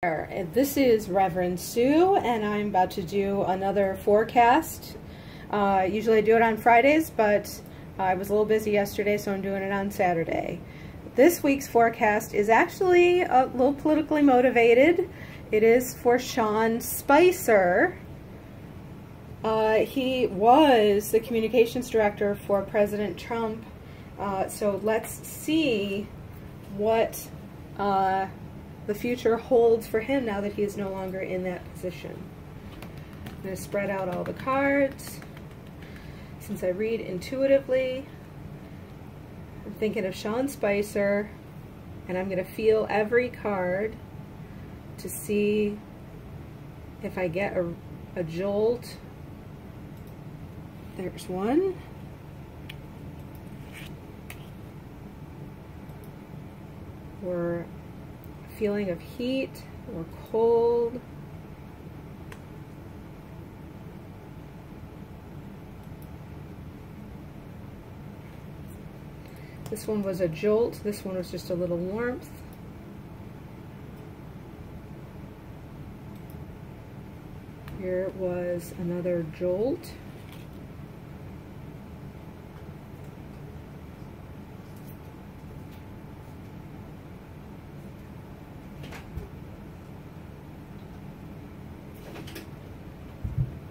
This is Reverend Sue, and I'm about to do another forecast. Usually I do it on Fridays, but I was a little busy yesterday, so I'm doing it on Saturday. This week's forecast is actually a little politically motivated. It is for Sean Spicer. He was the communications director for President Trump, so let's see what the future holds for him now that he is no longer in that position. I'm going to spread out all the cards. Since I read intuitively, I'm thinking of Sean Spicer, and I'm going to feel every card to see if I get a jolt. There's one. Or feeling of heat or cold. This one was a jolt. This one was just a little warmth. Here was another jolt.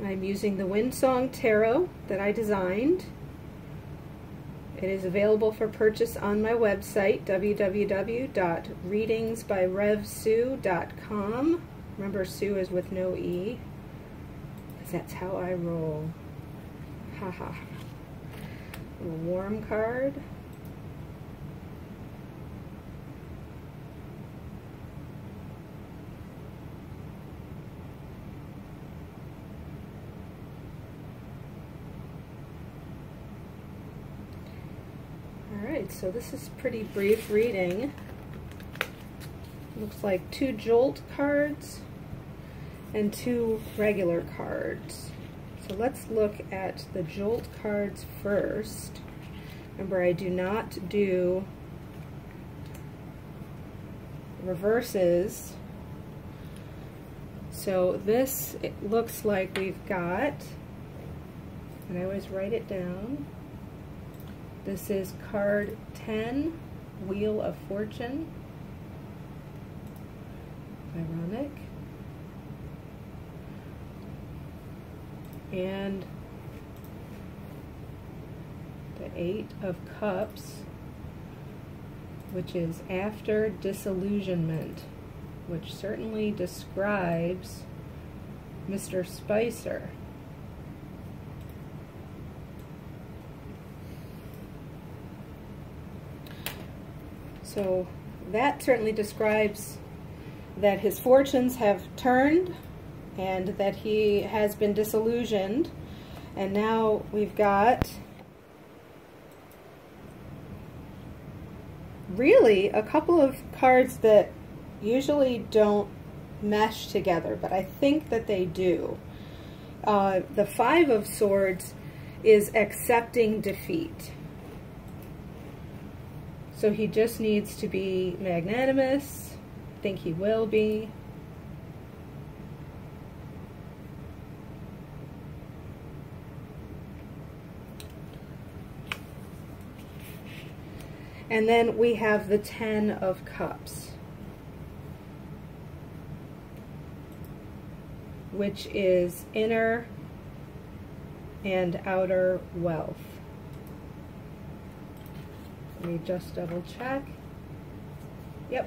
I'm using the Windsong Tarot that I designed. It is available for purchase on my website, www.readingsbyrevsue.com. Remember, Sue is with no E, because that's how I roll. Haha. A warm card. Alright, so this is pretty brief reading. Looks like 2 jolt cards and 2 regular cards. So let's look at the jolt cards first. Remember, I do not do reverses. So this, it looks like we've got, and I always write it down, this is card 10, Wheel of Fortune. Ironic. And the 8 of Cups, which is after disillusionment, which certainly describes Mr. Spicer. So that certainly describes that his fortunes have turned and that he has been disillusioned. And now we've got really a couple of cards that usually don't mesh together, but I think that they do. The 5 of Swords is accepting defeat. So he just needs to be magnanimous. I think he will be. And then we have the 10 of Cups, which is inner and outer wealth. Let me just double check. Yep.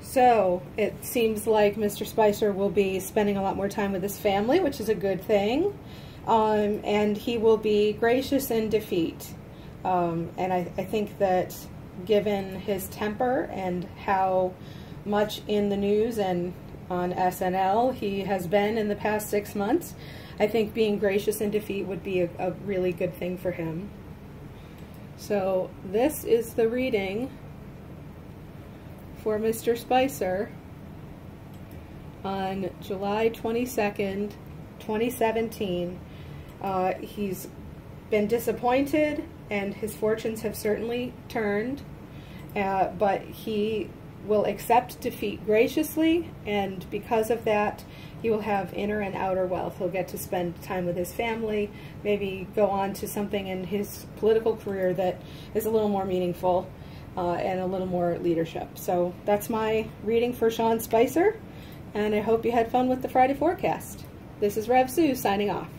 So it seems like Mr. Spicer will be spending a lot more time with his family, which is a good thing. And he will be gracious in defeat. And I think that given his temper and how much in the news and on SNL he has been in the past 6 months, I think being gracious in defeat would be a really good thing for him. So this is the reading for Mr. Spicer on July 22nd, 2017. He's been disappointed, and his fortunes have certainly turned. but he will accept defeat graciously, and because of that, he will have inner and outer wealth. He'll get to spend time with his family, maybe go on to something in his political career that is a little more meaningful and a little more leadership. So that's my reading for Sean Spicer, and I hope you had fun with the Friday forecast. This is Rev Sue signing off.